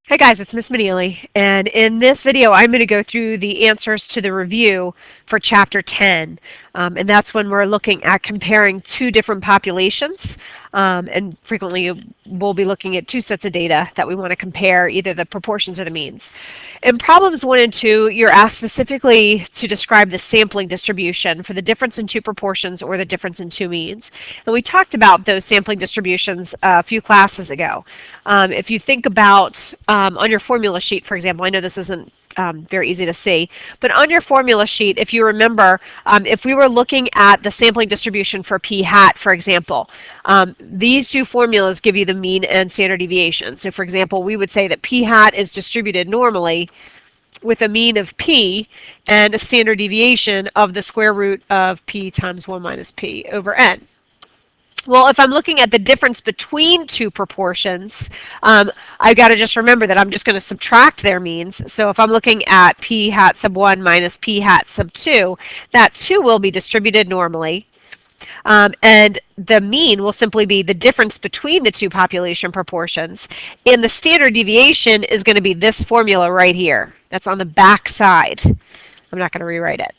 Hey guys, it's Miss Meneely, and in this video I'm going to go through the answers to the review for Chapter 10, and that's when we're looking at comparing two different populations, and frequently we'll be looking at two sets of data that we want to compare, either the proportions or the means. In problems 1 and 2, you're asked specifically to describe the sampling distribution for the difference in two proportions or the difference in two means, and we talked about those sampling distributions a few classes ago. If you think about on your formula sheet, for example, I know this isn't very easy to see, but on your formula sheet, if you remember, if we were looking at the sampling distribution for p hat, for example, these two formulas give you the mean and standard deviation. So for example, we would say that p hat is distributed normally with a mean of p and a standard deviation of the square root of p times 1 minus p over n. Well, if I'm looking at the difference between two proportions, I've got to just remember that I'm just going to subtract their means. So if I'm looking at p hat sub 1 minus p hat sub 2, that 2 will be distributed normally. And the mean will simply be the difference between the two population proportions. And the standard deviation is going to be this formula right here. That's on the back side. I'm not going to rewrite it.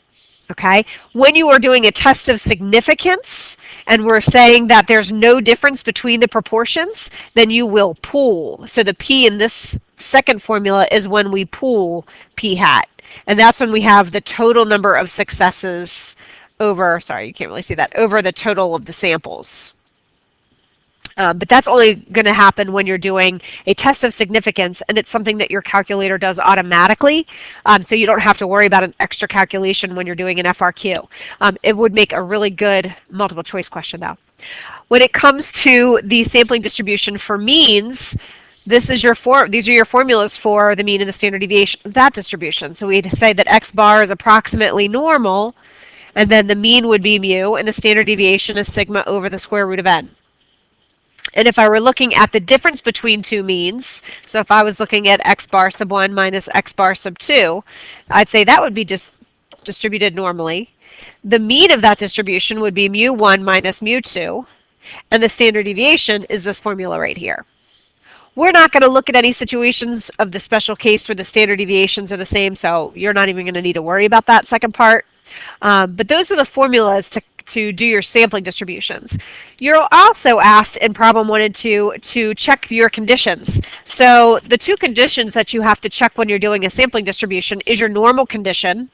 Okay? When you are doing a test of significance and we're saying that there's no difference between the proportions, then you will pool. So the p in this second formula is when we pool p hat. And that's when we have the total number of successes over, sorry, you can't really see that, over the total of the samples. But that's only going to happen when you're doing a test of significance, and it's something that your calculator does automatically, so you don't have to worry about an extra calculation when you're doing an FRQ. It would make a really good multiple choice question, though. When it comes to the sampling distribution for means, these are your formulas for the mean and the standard deviation of that distribution. So we'd say that x bar is approximately normal, and then the mean would be mu, and the standard deviation is sigma over the square root of n. And if I were looking at the difference between two means, so if I was looking at x bar sub 1 minus x bar sub 2, I'd say that would be distributed normally. The mean of that distribution would be mu 1 minus mu 2, and the standard deviation is this formula right here. We're not going to look at any situations of the special case where the standard deviations are the same, so you're not even going to need to worry about that second part. But those are the formulas to do your sampling distributions. You're also asked in problem 1 and 2 to check your conditions. So the two conditions that you have to check when you're doing a sampling distribution is your normal condition,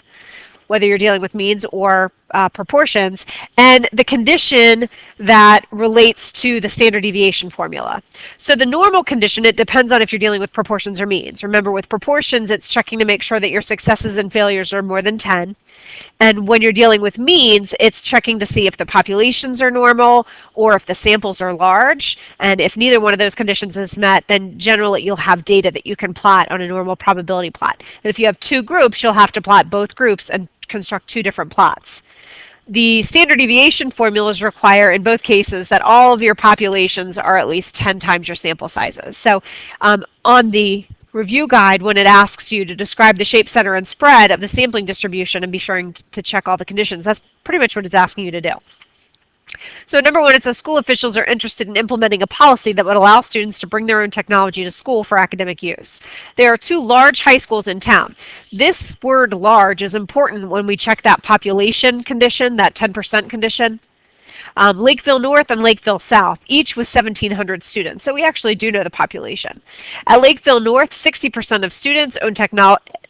whether you're dealing with means or proportions, and the condition that relates to the standard deviation formula. So the normal condition, it depends on if you're dealing with proportions or means. Remember, with proportions, it's checking to make sure that your successes and failures are more than 10. And when you're dealing with means, it's checking to see if the populations are normal or if the samples are large. And if neither one of those conditions is met, then generally you'll have data that you can plot on a normal probability plot. And if you have two groups, you'll have to plot both groups and construct two different plots. The standard deviation formulas require, in both cases, that all of your populations are at least 10 times your sample sizes. So on the review guide, when it asks you to describe the shape, center, and spread of the sampling distribution and be sure to check all the conditions, that's pretty much what it's asking you to do. So number 1, it says school officials are interested in implementing a policy that would allow students to bring their own technology to school for academic use. There are 2 large high schools in town. This word large is important when we check that population condition, that 10% condition. Lakeville North and Lakeville South, each with 1,700 students. So we actually do know the population. At Lakeville North, 60% of students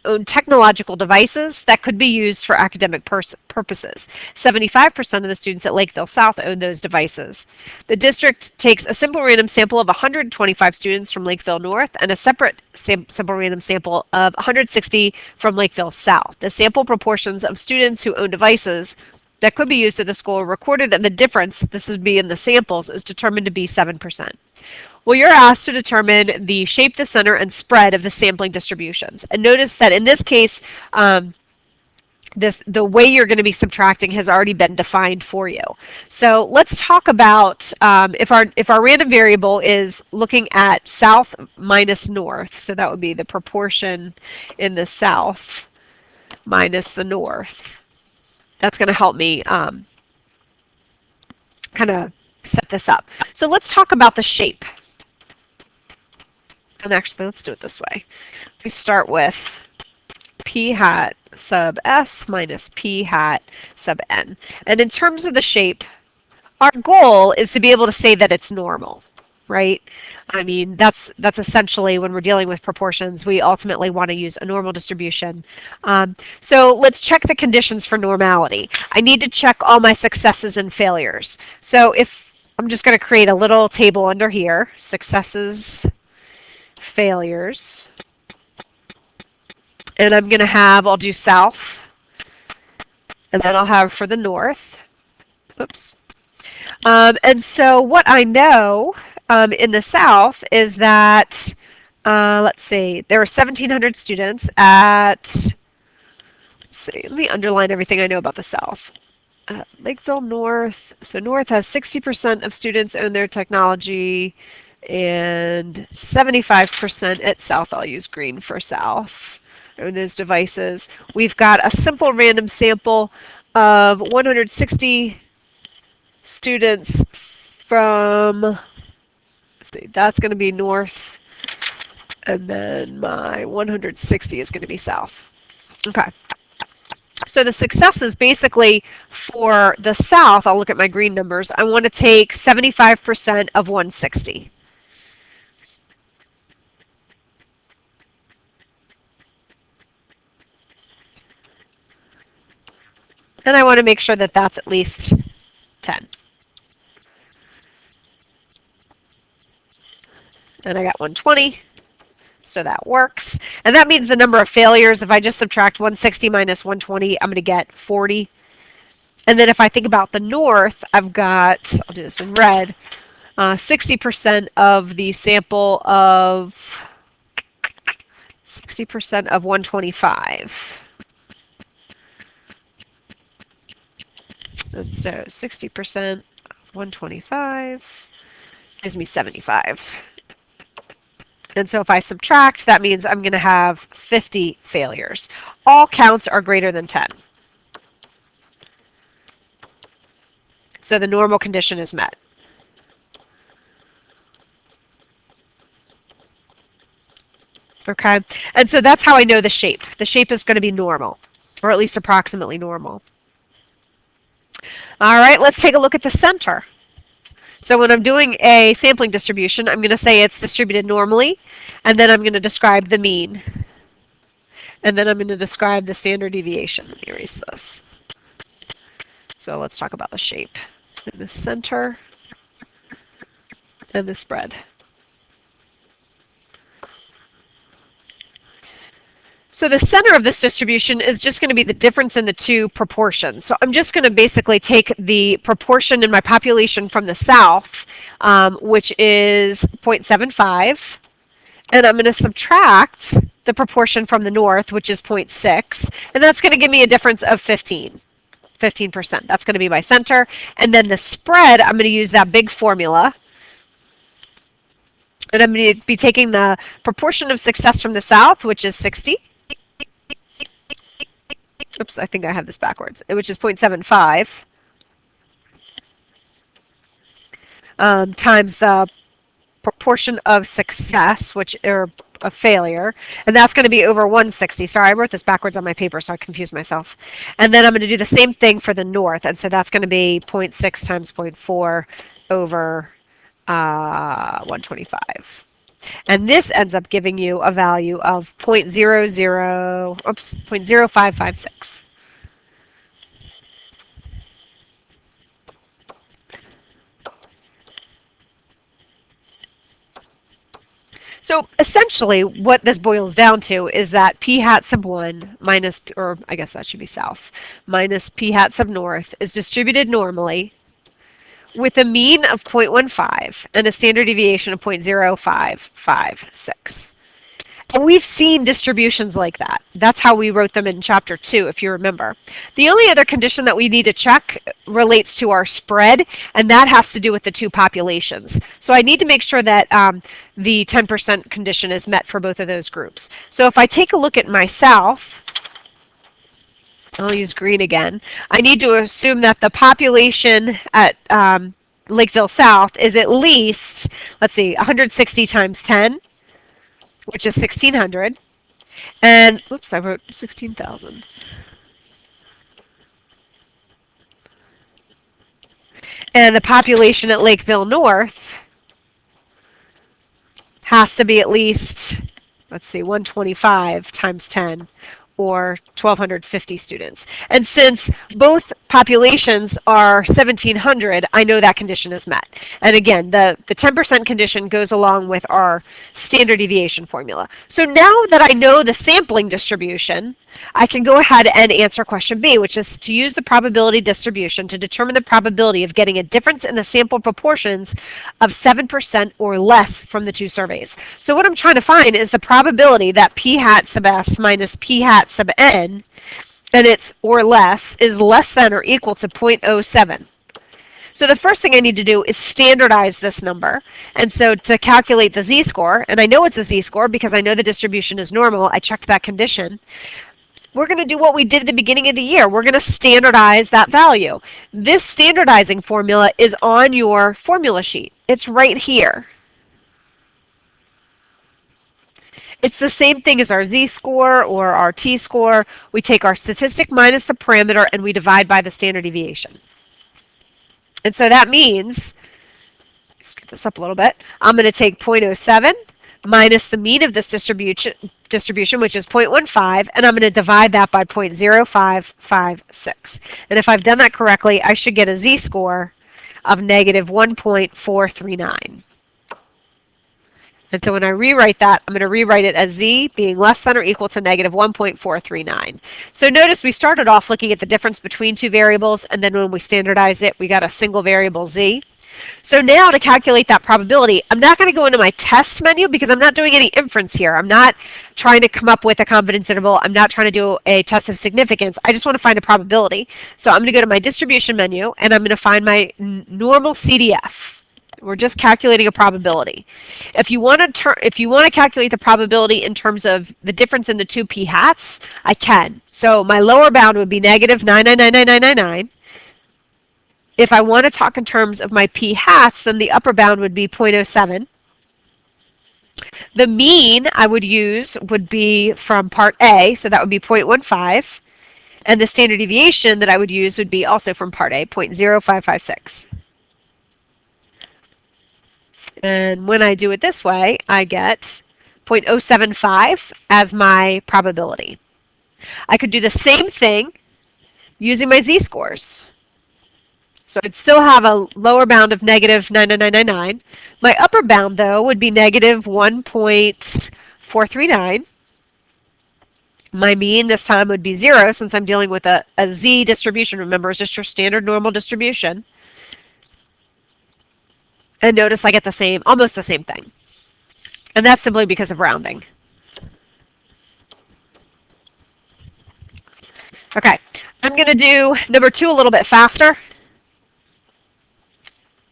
own technological devices that could be used for academic purposes. 75% of the students at Lakeville South own those devices. The district takes a simple random sample of 125 students from Lakeville North and a separate simple random sample of 160 from Lakeville South. The sample proportions of students who own devices that could be used at the school are recorded, and the difference, this would be in the samples, is determined to be 7%. Well, you're asked to determine the shape, the center, and spread of the sampling distributions. And notice that in this case, the way you're going to be subtracting has already been defined for you. So let's talk about if our random variable is looking at south minus north, so that would be the proportion in the south minus the north. That's going to help me kind of set this up. So let's talk about the shape. And actually, let's do it this way. We start with p hat sub s minus p hat sub n. And in terms of the shape, our goal is to be able to say that it's normal, right? I mean, that's essentially when we're dealing with proportions, we ultimately want to use a normal distribution. So let's check the conditions for normality. I need to check all my successes and failures. So if I'm just going to create a little table under here, successes, failures, and I'm going to have, I'll do south, and then I'll have for the north. Oops. And so what I know in the South is that, let's see, there were 1,700 students at, let's see, let me underline everything I know about the South. Lakeville North, so North has 60% of students own their technology and 75% at South, I'll use green for South, own those devices. We've got a simple random sample of 160 students from, let's see, that's going to be north, and then my 160 is going to be south. Okay. So the successes basically for the south, I'll look at my green numbers, I want to take 75% of 160. And I want to make sure that that's at least 10. And I got 120, so that works. And that means the number of failures, if I just subtract 160 minus 120, I'm going to get 40. And then if I think about the north, I've got, I'll do this in red, 60% of the sample of 60% of 125. And so 60% of 125 gives me 75. And so if I subtract, that means I'm going to have 50 failures. All counts are greater than 10. So the normal condition is met. Okay, and so that's how I know the shape. The shape is going to be normal, or at least approximately normal. All right, let's take a look at the center. So when I'm doing a sampling distribution, I'm going to say it's distributed normally, and then I'm going to describe the mean. And then I'm going to describe the standard deviation. Let me erase this. So let's talk about the shape. And the center and the spread. So the center of this distribution is just going to be the difference in the two proportions. So I'm just going to basically take the proportion in my population from the south, which is 0.75, and I'm going to subtract the proportion from the north, which is 0.6, and that's going to give me a difference of 15%. That's going to be my center. And then the spread, I'm going to use that big formula. And I'm going to be taking the proportion of success from the south, which is 60. Oops, I think I have this backwards, which is 0.75 times the proportion of success, which or a failure, and that's going to be over 160. Sorry, I wrote this backwards on my paper, so I confused myself. And then I'm going to do the same thing for the north, and so that's going to be 0.6 times 0.4 over 125. And this ends up giving you a value of 0.0556. So essentially what this boils down to is that p hat sub 1 minus, or I guess that should be south, minus p hat sub north is distributed normally with a mean of 0.15 and a standard deviation of 0.0556. And we've seen distributions like that. That's how we wrote them in Chapter 2, if you remember. The only other condition that we need to check relates to our spread, and that has to do with the two populations. So I need to make sure that the 10% condition is met for both of those groups. So if I take a look at my south, I'll use green again. I need to assume that the population at Lakeville South is at least, let's see, 160 times 10. which is 1,600. And, oops, I wrote 16,000. And the population at Lakeville North has to be at least, let's see, 125 times 10, or 1,250 students. And since both populations are 1,700, I know that condition is met. And again, the 10% condition goes along with our standard deviation formula. So now that I know the sampling distribution, I can go ahead and answer question B, which is to use the probability distribution to determine the probability of getting a difference in the sample proportions of 7% or less from the two surveys. So what I'm trying to find is the probability that p hat sub s minus p hat sub n, and it's or less, is less than or equal to 0.07. So the first thing I need to do is standardize this number. And so to calculate the z-score, and I know it's a z-score because I know the distribution is normal, I checked that condition, we're going to do what we did at the beginning of the year. We're going to standardize that value. This standardizing formula is on your formula sheet. It's right here. It's the same thing as our z-score or our t-score. We take our statistic minus the parameter and we divide by the standard deviation. And so that means, let's get this up a little bit, I'm going to take 0.07 minus the mean of this distribution, which is 0.15, and I'm going to divide that by 0.0556. And if I've done that correctly, I should get a z-score of negative 1.439. And so when I rewrite that, I'm going to rewrite it as z being less than or equal to negative 1.439. So notice we started off looking at the difference between two variables, and then when we standardized it, we got a single variable z. So now to calculate that probability, I'm not going to go into my test menu because I'm not doing any inference here. I'm not trying to come up with a confidence interval. I'm not trying to do a test of significance. I just want to find a probability. So I'm going to go to my distribution menu, and I'm going to find my normal CDF. We're just calculating a probability. If you want to calculate the probability in terms of the difference in the two p hats, I can. So my lower bound would be negative 9999999. If I want to talk in terms of my p hats, then the upper bound would be 0.07. The mean I would use would be from part A, so that would be 0.15. And the standard deviation that I would use would be also from part A, 0.0556. And when I do it this way, I get 0.075 as my probability. I could do the same thing using my z-scores. So I'd still have a lower bound of negative 99999. My upper bound, though, would be negative 1.439. My mean this time would be 0 since I'm dealing with a z distribution. Remember, it's just your standard normal distribution. And notice I get the same, almost the same thing. And that's simply because of rounding. Okay, I'm going to do number 2 a little bit faster.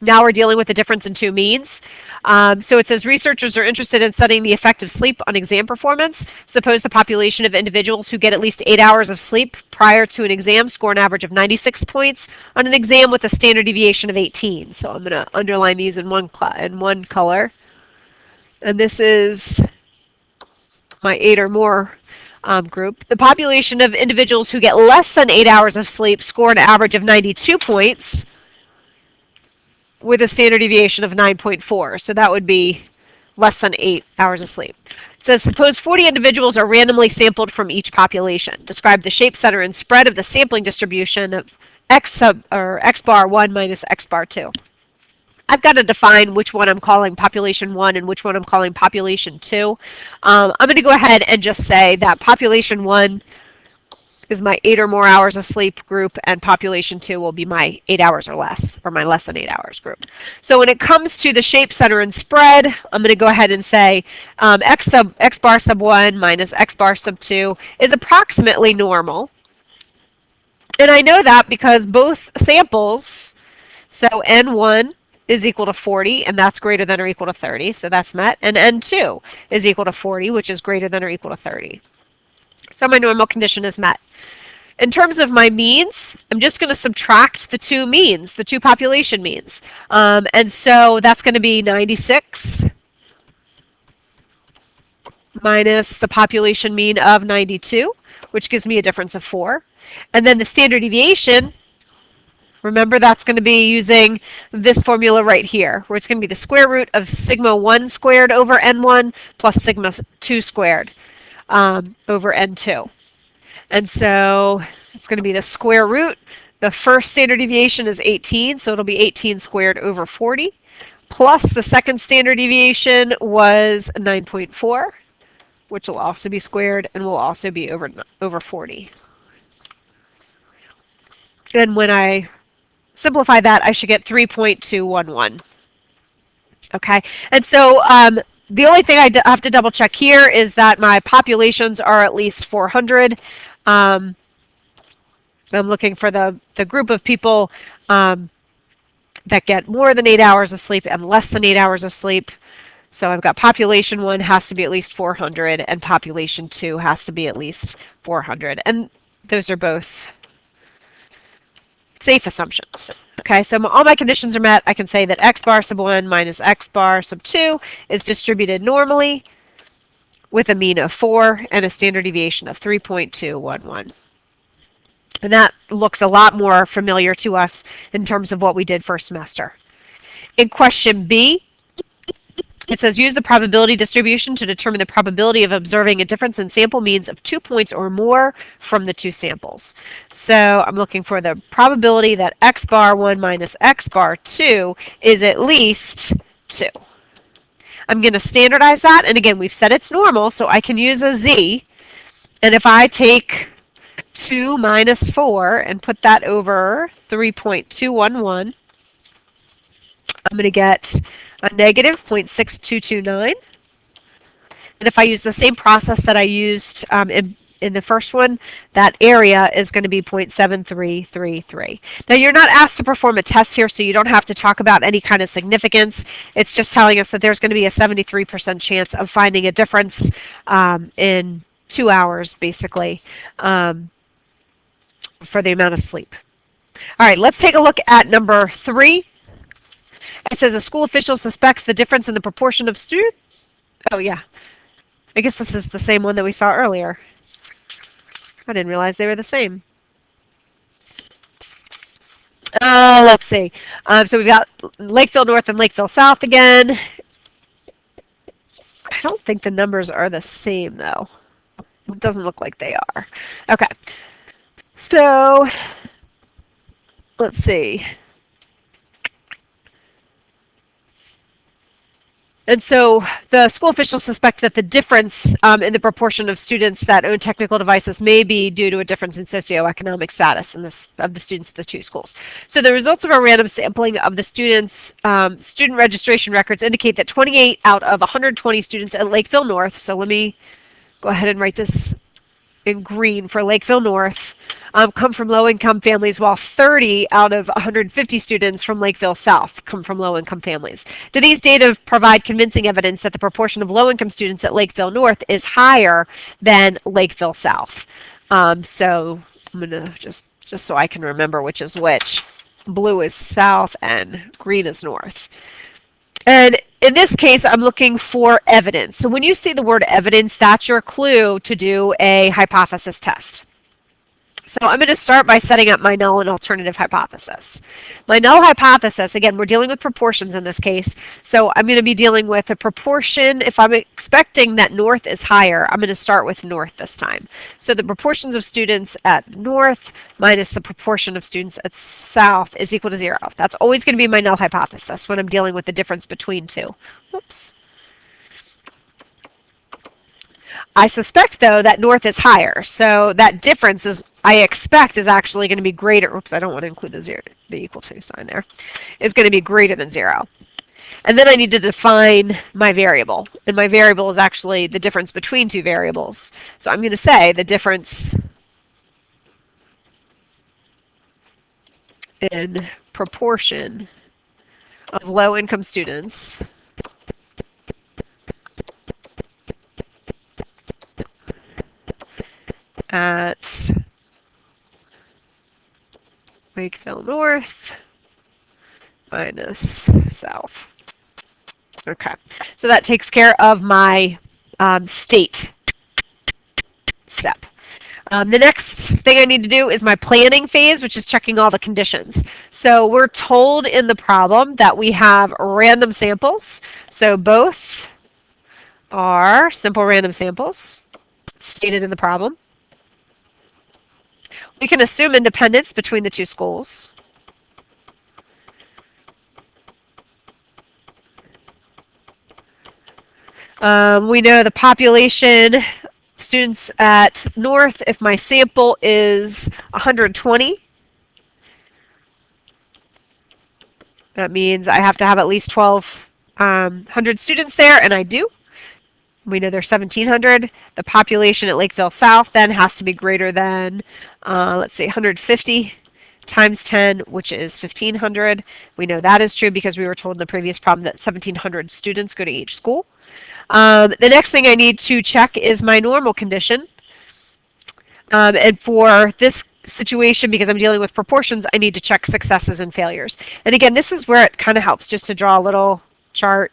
Now we're dealing with the difference in two means. So it says researchers are interested in studying the effect of sleep on exam performance. Suppose the population of individuals who get at least 8 hours of sleep prior to an exam score an average of 96 points on an exam with a standard deviation of 18. So I'm going to underline these in one color. And this is my 8 or more group. The population of individuals who get less than 8 hours of sleep score an average of 92 points with a standard deviation of 9.4. So that would be less than 8 hours of sleep. It says, suppose 40 individuals are randomly sampled from each population. Describe the shape, center, and spread of the sampling distribution of x bar 1 minus x bar 2. I've got to define which one I'm calling population 1 and which one I'm calling population 2. I'm going to go ahead and just say that population 1 is my 8 or more hours of sleep group, and population 2 will be my 8 hours or less, or my less than 8 hours group. So when it comes to the shape, center, and spread, I'm going to go ahead and say x bar sub 1 minus x bar sub 2 is approximately normal. And I know that because both samples, so n1 is equal to 40, and that's greater than or equal to 30, so that's met, and n2 is equal to 40, which is greater than or equal to 30. So my normal condition is met. In terms of my means, I'm just going to subtract the two means, the two population means. And so that's going to be 96 minus the population mean of 92, which gives me a difference of 4. And then the standard deviation, remember that's going to be using this formula right here, where it's going to be the square root of sigma 1 squared over n1 plus sigma 2 squared over n2. And so it's going to be the square root. The first standard deviation is 18, so it'll be 18 squared over 40, plus the second standard deviation was 9.4, which will also be squared and will also be over 40. And when I simplify that, I should get 3.211. Okay, and so the only thing I have to double check here is that my populations are at least 400. I'm looking for the group of people that get more than 8 hours of sleep and less than 8 hours of sleep. So I've got population 1 has to be at least 400 and population 2 has to be at least 400. And those are both safe assumptions. Okay, so all my conditions are met. I can say that x bar sub 1 minus x bar sub 2 is distributed normally with a mean of 4 and a standard deviation of 3.211. And that looks a lot more familiar to us in terms of what we did first semester. In question B, it says use the probability distribution to determine the probability of observing a difference in sample means of 2 points or more from the 2 samples. So I'm looking for the probability that x bar 1 minus x bar 2 is at least 2. I'm going to standardize that, and again, we've said it's normal, so I can use a z. And if I take 2 minus 4 and put that over 3.211, I'm going to get a negative 0.6229. And if I use the same process that I used in the first one, that area is going to be 0.7333. Now, you're not asked to perform a test here, so you don't have to talk about any kind of significance. It's just telling us that there's going to be a 73% chance of finding a difference in 2 hours, basically, for the amount of sleep. All right, let's take a look at number 3. It says a school official suspects the difference in the proportion of students. Oh, yeah. I guess this is the same one that we saw earlier. I didn't realize they were the same. Let's see. So we've got Lakeville North and Lakeville South again. I don't think the numbers are the same, though. It doesn't look like they are. Okay. So, let's see. And so the school officials suspect that the difference in the proportion of students that own technical devices may be due to a difference in socioeconomic status of the students at the 2 schools. So the results of our random sampling of the students' student registration records indicate that 28 out of 120 students at Lakeville North, so let me go ahead and write this in green for Lakeville North, come from low-income families, while 30 out of 150 students from Lakeville South come from low-income families. Do these data provide convincing evidence that the proportion of low-income students at Lakeville North is higher than Lakeville South? So I'm going to just so I can remember which is which. Blue is south and green is north. And in this case, I'm looking for evidence. So when you see the word evidence, that's your clue to do a hypothesis test. So I'm going to start by setting up my null and alternative hypothesis. My null hypothesis, again, we're dealing with proportions in this case. So I'm going to be dealing with a proportion. If I'm expecting that north is higher, I'm going to start with north this time. So the proportions of students at north minus the proportion of students at south is equal to 0. That's always going to be my null hypothesis when I'm dealing with the difference between 2. Oops. I suspect, though, that north is higher. So that difference is, I expect, is actually going to be greater. Oops, I don't want to include the equal to sign there. Is going to be greater than 0. And then I need to define my variable. And my variable is actually the difference between 2 variables. So I'm going to say the difference in proportion of low-income students at Lakeville North minus South. Okay, so that takes care of my state step. The next thing I need to do is my planning phase, which is checking all the conditions. So we're told in the problem that we have random samples. So both are simple random samples stated in the problem. We can assume independence between the two schools. We know the population students at North, if my sample is 120, that means I have to have at least 1,200 students there, and I do. We know there's 1,700. The population at Lakeville South then has to be greater than, let's say, 150 times 10, which is 1,500. We know that is true because we were told in the previous problem that 1,700 students go to each school. The next thing I need to check is my normal condition. And for this situation, because I'm dealing with proportions, I need to check successes and failures. And again, this is where it kind of helps just to draw a little chart.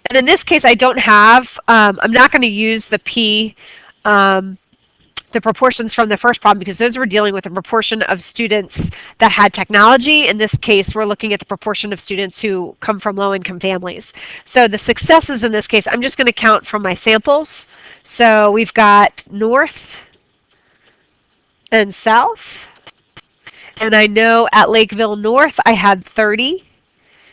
And in this case, I don't have, I'm not going to use the the proportions from the first problem because those were dealing with the proportion of students that had technology. In this case, we're looking at the proportion of students who come from low-income families. So the successes in this case, I'm just going to count from my samples. So we've got North and South. And I know at Lakeville North, I had 30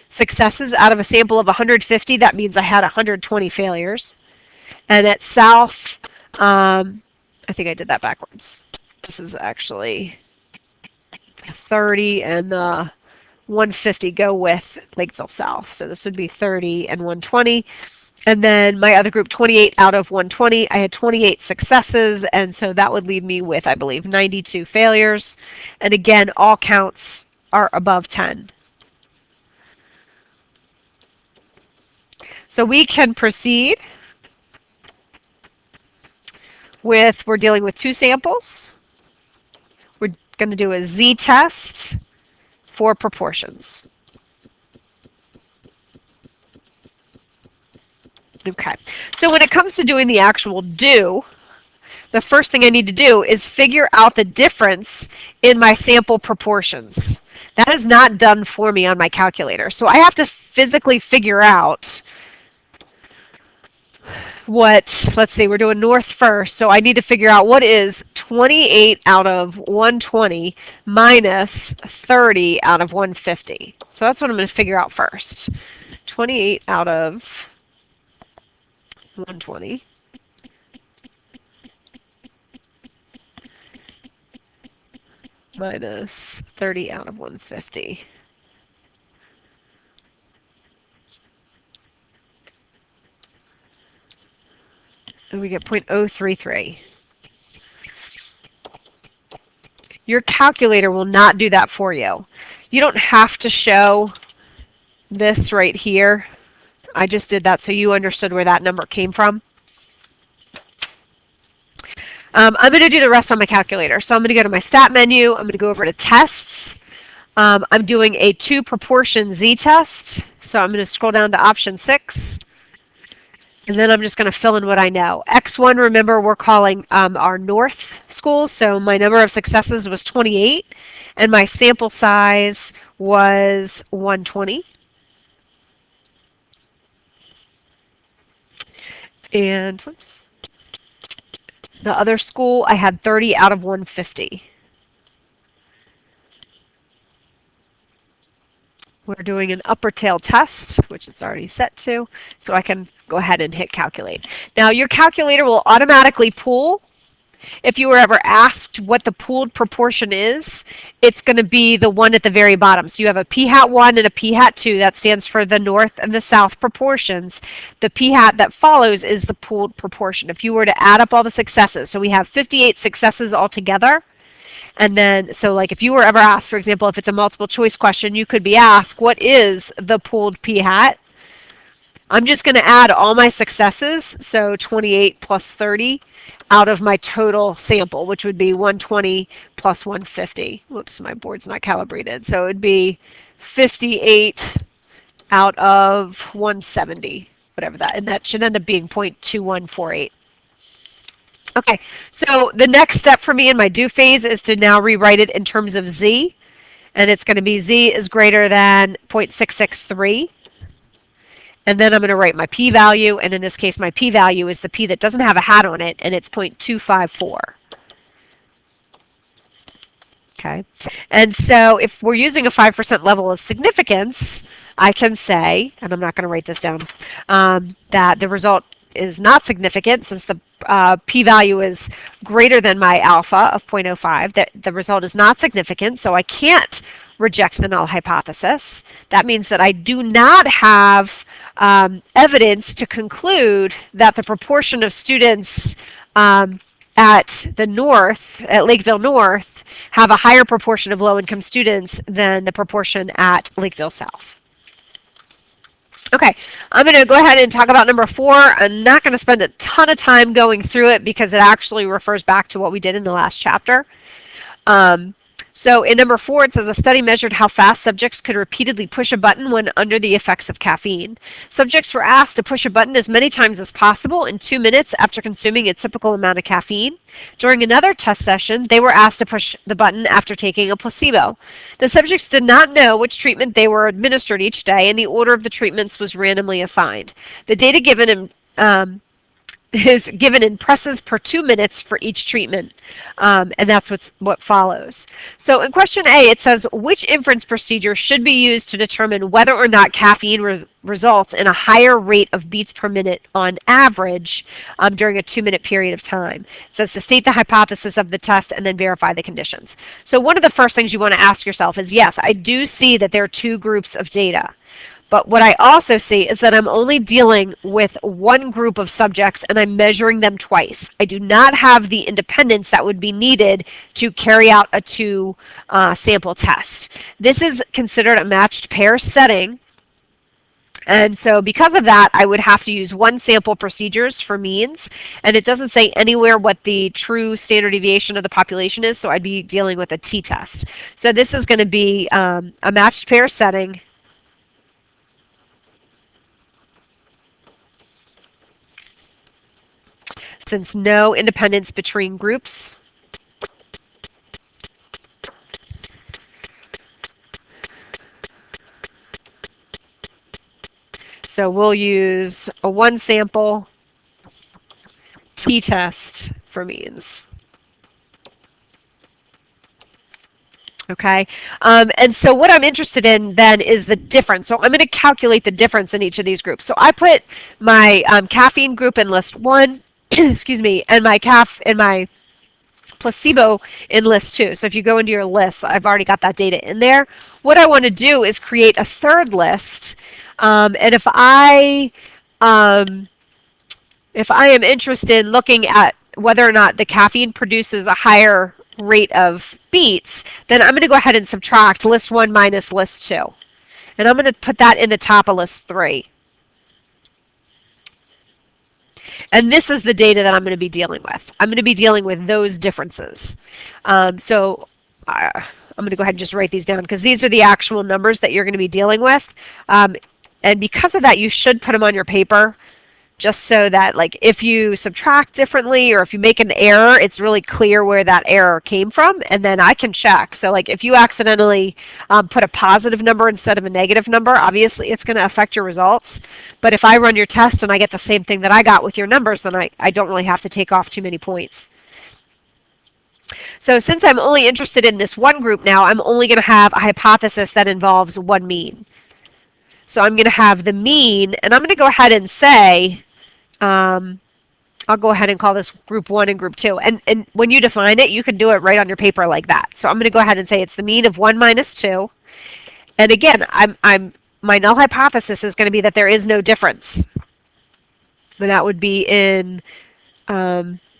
successes out of a sample of 150. That means I had 120 failures. And at South, I think I did that backwards. This is actually 30 and 150 go with Lakeville South. So this would be 30 and 120. And then my other group, 28 out of 120. I had 28 successes, and so that would leave me with, I believe, 92 failures. And again, all counts are above 10. So we can proceed with, we're dealing with two samples. We're going to do a z-test for proportions. Okay, so when it comes to doing the actual do, the first thing I need to do is figure out the difference in my sample proportions. That is not done for me on my calculator. So I have to physically figure out what, let's see, we're doing North first, so I need to figure out what is 28 out of 120 minus 30 out of 150. So that's what I'm going to figure out first. 28 out of 120 minus 30 out of 150. And we get 0.033. Your calculator will not do that for you. You don't have to show this right here. I just did that so you understood where that number came from. I'm going to do the rest on my calculator. So I'm going to go to my stat menu. I'm going to go over to tests. I'm doing a 2 proportion z-test. So I'm going to scroll down to option 6. And then I'm just going to fill in what I know. X1, remember, we're calling our North school. So my number of successes was 28. And my sample size was 120. And whoops, the other school, I had 30 out of 150. We're doing an upper tail test, which it's already set to, so I can go ahead and hit calculate. Now your calculator will automatically pool. If you were ever asked what the pooled proportion is, it's going to be the one at the very bottom. So you have a p-hat 1 and a p-hat 2. That stands for the north and the south proportions. The p-hat that follows is the pooled proportion. If you were to add up all the successes, so we have 58 successes altogether. And then, so like if you were ever asked, for example, if it's a multiple choice question, you could be asked, what is the pooled p-hat? I'm just going to add all my successes, so 28 plus 30, out of my total sample, which would be 120 plus 150. Whoops, my board's not calibrated. So it would be 58 out of 170, whatever that, and that should end up being 0.2148. Okay, so the next step for me in my do phase is to now rewrite it in terms of z, and it's going to be z is greater than 0.663. And then I'm going to write my p-value, and in this case my p-value is the p that doesn't have a hat on it, and it's 0.254. Okay, and so if we're using a 5% level of significance, I can say, and I'm not going to write this down, that the result is not significant since the p-value is greater than my alpha of 0.05, that the result is not significant, so I can't reject the null hypothesis. That means that I do not have evidence to conclude that the proportion of students at the north, at Lakeville North, have a higher proportion of low-income students than the proportion at Lakeville South. Okay, I'm going to go ahead and talk about number 4. I'm not going to spend a ton of time going through it because it actually refers back to what we did in the last chapter. So in number 4, it says a study measured how fast subjects could repeatedly push a button when under the effects of caffeine. Subjects were asked to push a button as many times as possible in 2 minutes after consuming a typical amount of caffeine. During another test session, they were asked to push the button after taking a placebo. The subjects did not know which treatment they were administered each day, and the order of the treatments was randomly assigned. The data given is given in presses per 2 minutes for each treatment, and that's what follows. So in question A, it says, which inference procedure should be used to determine whether or not caffeine results in a higher rate of beats per minute on average during a 2-minute period of time? It says to state the hypothesis of the test and then verify the conditions. So one of the first things you want to ask yourself is, yes, I do see that there are 2 groups of data. But what I also see is that I'm only dealing with one group of subjects and I'm measuring them twice. I do not have the independence that would be needed to carry out a 2 sample test. This is considered a matched pair setting. And so because of that, I would have to use 1 sample procedures for means. And it doesn't say anywhere what the true standard deviation of the population is, so I'd be dealing with a t-test. So this is going to be a matched pair setting. Since no independence between groups. So we'll use a 1 sample t-test for means. Okay, and so what I'm interested in then is the difference. So I'm going to calculate the difference in each of these groups. So I put my caffeine group in list 1, excuse me, and my placebo in list 2. So if you go into your list, I've already got that data in there. What I want to do is create a 3rd list, and if I am interested in looking at whether or not the caffeine produces a higher rate of beats, then I'm going to go ahead and subtract list 1 minus list 2. And I'm going to put that in the top of list 3. And this is the data that I'm going to be dealing with. I'm going to be dealing with those differences. So I'm going to go ahead and just write these down because these are the actual numbers that you're going to be dealing with. And because of that, you should put them on your paper just so that, like, if you subtract differently or if you make an error, it's really clear where that error came from, and then I can check. So, like, if you accidentally put a positive number instead of a negative number, obviously it's going to affect your results. But if I run your test and I get the same thing that I got with your numbers, then I don't really have to take off too many points. So since I'm only interested in this one group now, I'm only going to have a hypothesis that involves one mean. So I'm going to have the mean, and I'm going to go ahead and say, I'll go ahead and call this group 1 and group 2. And when you define it, you can do it right on your paper like that. So I'm going to go ahead and say it's the mean of 1 minus 2. And again, my null hypothesis is going to be that there is no difference. And that would be in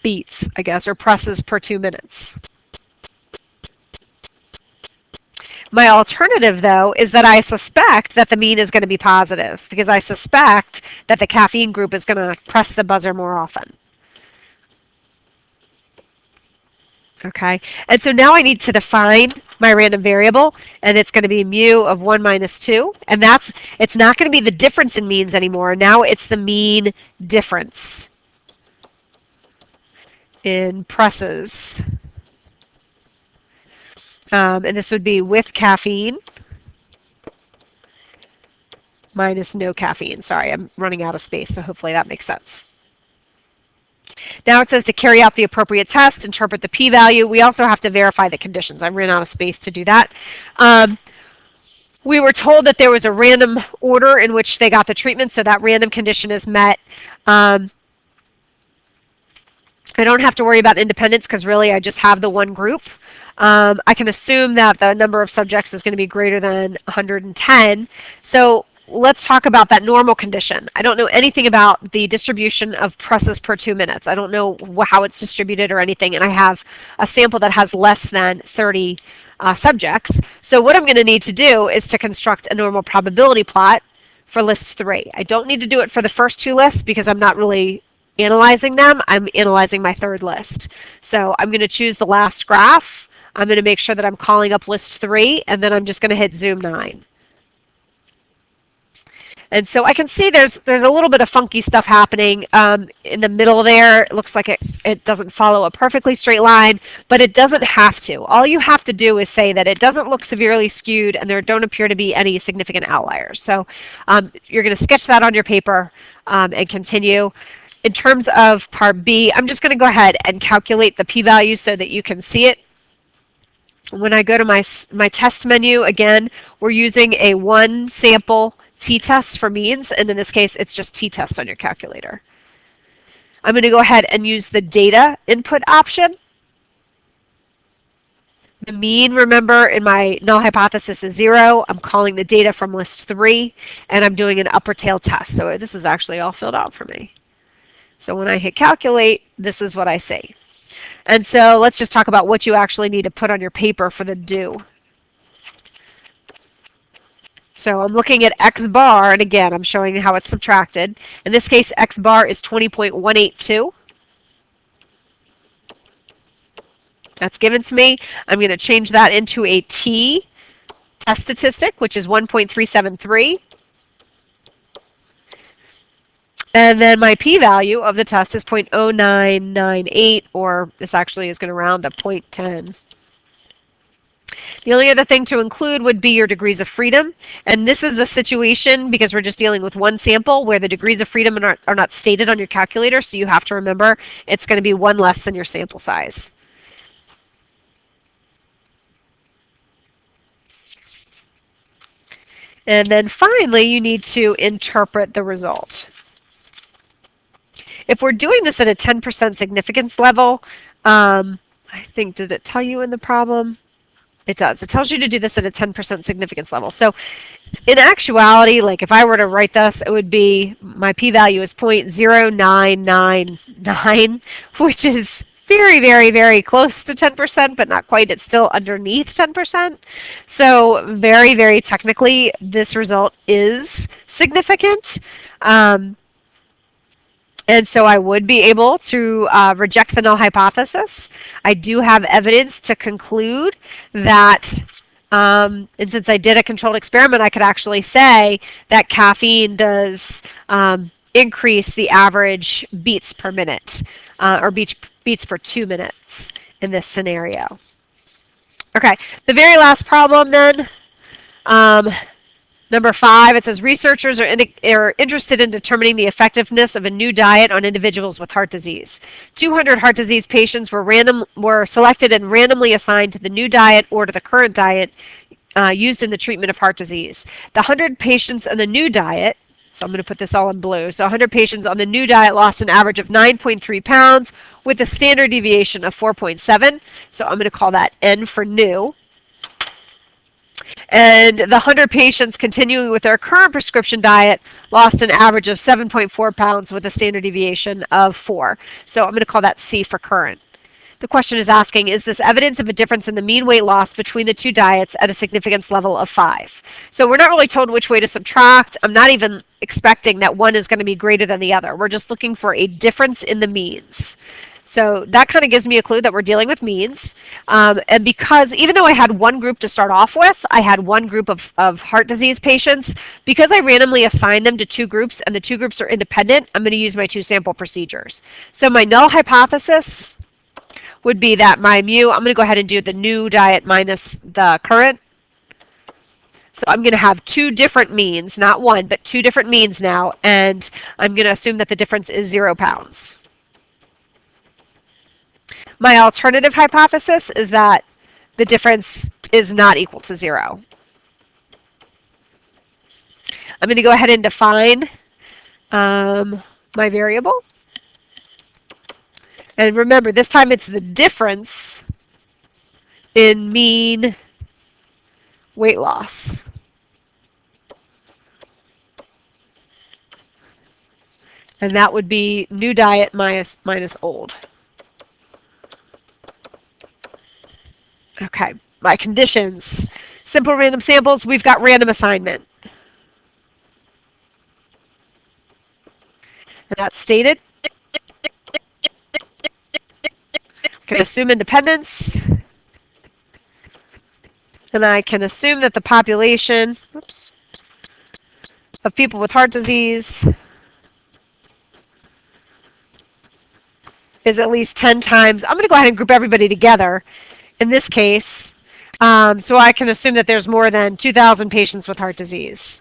beats, I guess, or presses per 2 minutes. My alternative, though, is that I suspect that the mean is going to be positive because I suspect that the caffeine group is going to press the buzzer more often. Okay, and so now I need to define my random variable, and it's going to be mu of 1 minus 2, and it's not going to be the difference in means anymore. Now it's the mean difference in presses. And this would be with caffeine minus no caffeine. Sorry, I'm running out of space, so hopefully that makes sense. Now it says to carry out the appropriate test, interpret the p-value. We also have to verify the conditions. I ran out of space to do that. We were told that there was a random order in which they got the treatment, so that random condition is met. I don't have to worry about independence because really I just have the one group. I can assume that the number of subjects is going to be greater than 110. So let's talk about that normal condition. I don't know anything about the distribution of presses per 2 minutes. I don't know how it's distributed or anything, and I have a sample that has less than 30 subjects. So what I'm going to need to do is to construct a normal probability plot for list 3. I don't need to do it for the first 2 lists because I'm not really analyzing them. I'm analyzing my third list. So I'm going to choose the last graph. I'm going to make sure that I'm calling up list 3, and then I'm just going to hit zoom 9. And so I can see there's a little bit of funky stuff happening in the middle there. It looks like it doesn't follow a perfectly straight line, but it doesn't have to. All you have to do is say that it doesn't look severely skewed and there don't appear to be any significant outliers. So you're going to sketch that on your paper and continue. In terms of part B, I'm just going to go ahead and calculate the p-value so that you can see it. When I go to my test menu, again, we're using a one sample t-test for means, and in this case, it's just t-test on your calculator. I'm going to go ahead and use the data input option. The mean, remember, in my null hypothesis is 0. I'm calling the data from list 3, and I'm doing an upper tail test. So this is actually all filled out for me. So when I hit calculate, this is what I see. And so let's just talk about what you actually need to put on your paper for the do. So I'm looking at x bar, and again, I'm showing how it's subtracted. In this case, x bar is 20.182. That's given to me. I'm going to change that into a t test statistic, which is 1.373. And then my p-value of the test is 0.0998, or this actually is going to round to 0.10. The only other thing to include would be your degrees of freedom. And this is a situation, because we're just dealing with one sample, where the degrees of freedom are not stated on your calculator, so you have to remember it's going to be one less than your sample size. And then finally, you need to interpret the result. If we're doing this at a 10% significance level, I think, did it tell you in the problem? It does. It tells you to do this at a 10% significance level. So in actuality, like if I were to write this, it would be my p-value is 0.0999, which is very, very, very close to 10%, but not quite. It's still underneath 10%. So very, very technically, this result is significant. And so I would be able to reject the null hypothesis. I do have evidence to conclude that, and since I did a controlled experiment, I could actually say that caffeine does increase the average beats per minute, or beats per 2 minutes in this scenario. Okay, the very last problem then. Number 5, it says researchers are interested in determining the effectiveness of a new diet on individuals with heart disease. 200 heart disease patients were selected and randomly assigned to the new diet or to the current diet used in the treatment of heart disease. The 100 patients on the new diet, so I'm going to put this all in blue, so 100 patients on the new diet lost an average of 9.3 pounds with a standard deviation of 4.7. So I'm going to call that N for new. And the 100 patients continuing with their current prescription diet lost an average of 7.4 pounds with a standard deviation of 4. So I'm going to call that C for current. The question is asking, is this evidence of a difference in the mean weight loss between the two diets at a significance level of 5? So we're not really told which way to subtract. I'm not even expecting that one is going to be greater than the other. We're just looking for a difference in the means. So that kind of gives me a clue that we're dealing with means. And because even though I had one group to start off with, I had one group of heart disease patients, because I randomly assigned them to two groups and the two groups are independent, I'm going to use my two sample procedures. So my null hypothesis would be that my mu, I'm going to go ahead and do the new diet minus the current. So I'm going to have two different means, not one, but two different means now, and I'm going to assume that the difference is 0 pounds. My alternative hypothesis is that the difference is not equal to 0. I'm going to go ahead and define my variable. And remember, this time it's the difference in mean weight loss. And that would be new diet minus old. Okay, my conditions. Simple random samples, we've got random assignment. And that's stated. I can assume independence. And I can assume that the population of people with heart disease is at least 10 times. I'm going to go ahead and group everybody together in this case, so I can assume that there's more than 2,000 patients with heart disease.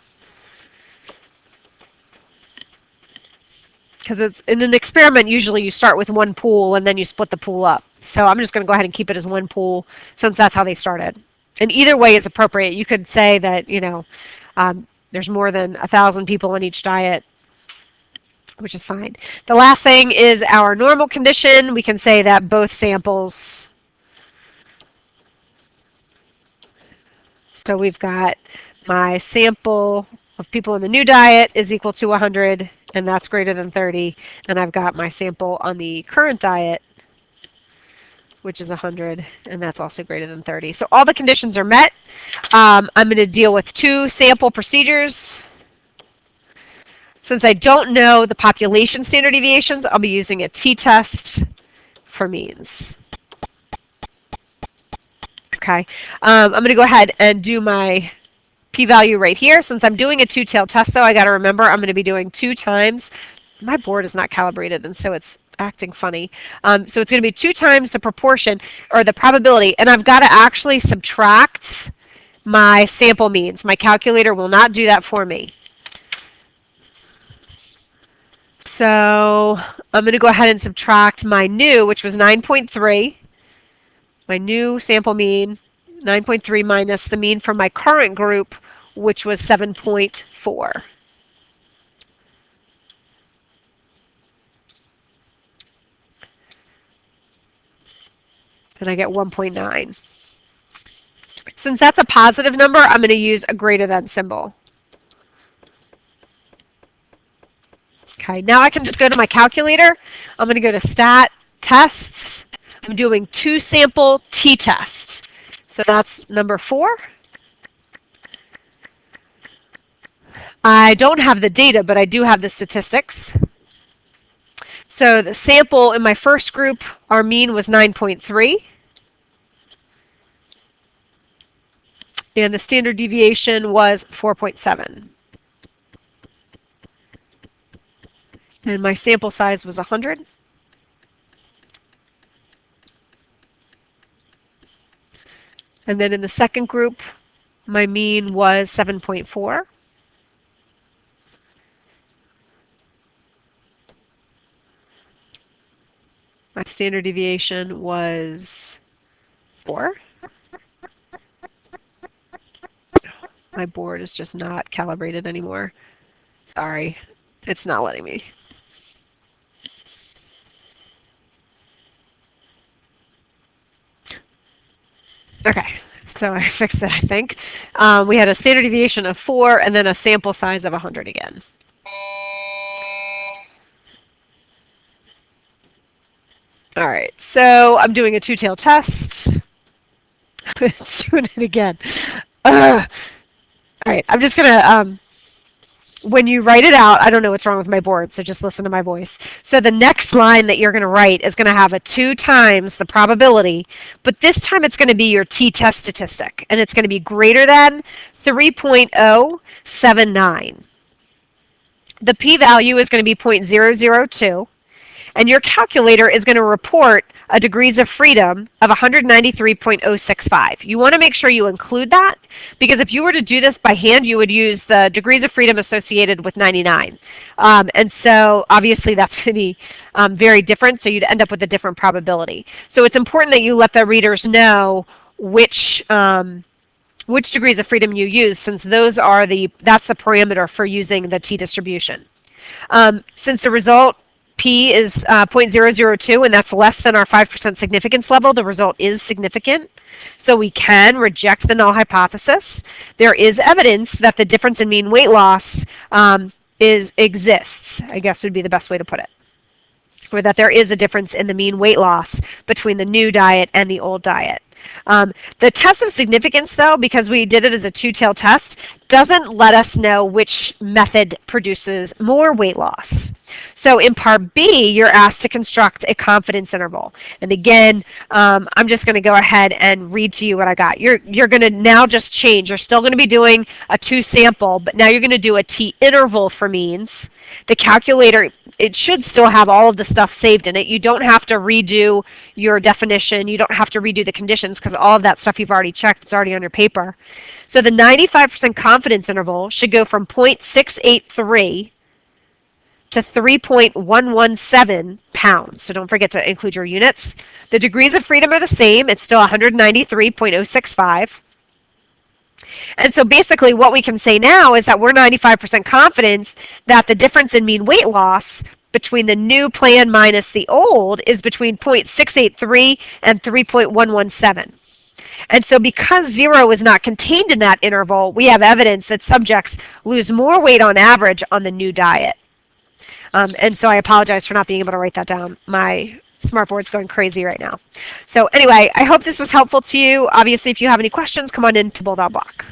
Because it's in an experiment, usually you start with one pool and then you split the pool up. So I'm just going to go ahead and keep it as one pool since that's how they started. And either way is appropriate. You could say that, you know, there's more than 1,000 people on each diet, which is fine. The last thing is our normal condition. We can say that both samples. So we've got my sample of people in the new diet is equal to 100, and that's greater than 30. And I've got my sample on the current diet, which is 100, and that's also greater than 30. So all the conditions are met. I'm going to deal with two sample procedures. Since I don't know the population standard deviations, I'll be using a t-test for means. Okay, I'm going to go ahead and do my p-value right here. Since I'm doing a two-tailed test, though, I got to remember I'm going to be doing 2 times. My board is not calibrated, and so it's acting funny. So it's going to be 2 times the proportion, or the probability, and I've got to actually subtract my sample means. My calculator will not do that for me. So I'm going to go ahead and subtract my new, which was 9.3. My new sample mean, 9.3 minus the mean from my current group, which was 7.4. And I get 1.9. Since that's a positive number, I'm going to use a greater than symbol. Okay, now I can just go to my calculator. I'm going to go to Stat, Tests. I'm doing 2 sample t-test. So that's number 4. I don't have the data, but I do have the statistics. So the sample in my first group, our mean was 9.3. And the standard deviation was 4.7. And my sample size was 100. And then in the second group, my mean was 7.4. My standard deviation was 4. My board is just not calibrated anymore. Sorry, it's not letting me. Okay, so I fixed it, I think. We had a standard deviation of 4 and then a sample size of 100 again. All right, so I'm doing a two-tailed test. It's doing it again. All right, I'm just going to when you write it out, I don't know what's wrong with my board, so just listen to my voice. So the next line that you're going to write is going to have a 2 times the probability, but this time it's going to be your t-test statistic, and it's going to be greater than 3.079. The p-value is going to be 0.002, and your calculator is going to report a degrees of freedom of 193.065. You want to make sure you include that, because if you were to do this by hand, you would use the degrees of freedom associated with 99. And so obviously that's going to be very different, so you'd end up with a different probability. So it's important that you let the readers know which degrees of freedom you use, since that's the parameter for using the t-distribution. Since the result P is 0.002, and that's less than our 5% significance level, the result is significant. So we can reject the null hypothesis. There is evidence that the difference in mean weight loss exists, I guess would be the best way to put it. Or that there is a difference in the mean weight loss between the new diet and the old diet. The test of significance, though, because we did it as a two-tailed test, doesn't let us know which method produces more weight loss. So in part B, you're asked to construct a confidence interval. And again, I'm just going to go ahead and read to you what I got. You're going to now just change. You're still going to be doing a 2 sample, but now you're going to do a t interval for means. The calculator, it should still have all of the stuff saved in it. You don't have to redo your definition. You don't have to redo the conditions, because all of that stuff you've already checked. It's already on your paper. So the 95% confidence interval should go from 0.683 to 3.117 pounds. So don't forget to include your units. The degrees of freedom are the same. It's still 193.065. And so basically what we can say now is that we're 95% confident that the difference in mean weight loss between the new plan minus the old is between 0.683 and 3.117. And so because 0 is not contained in that interval, we have evidence that subjects lose more weight on average on the new diet. And so I apologize for not being able to write that down. My smartboard's going crazy right now. So anyway, I hope this was helpful to you. Obviously, if you have any questions, come on in to Bulldog Block.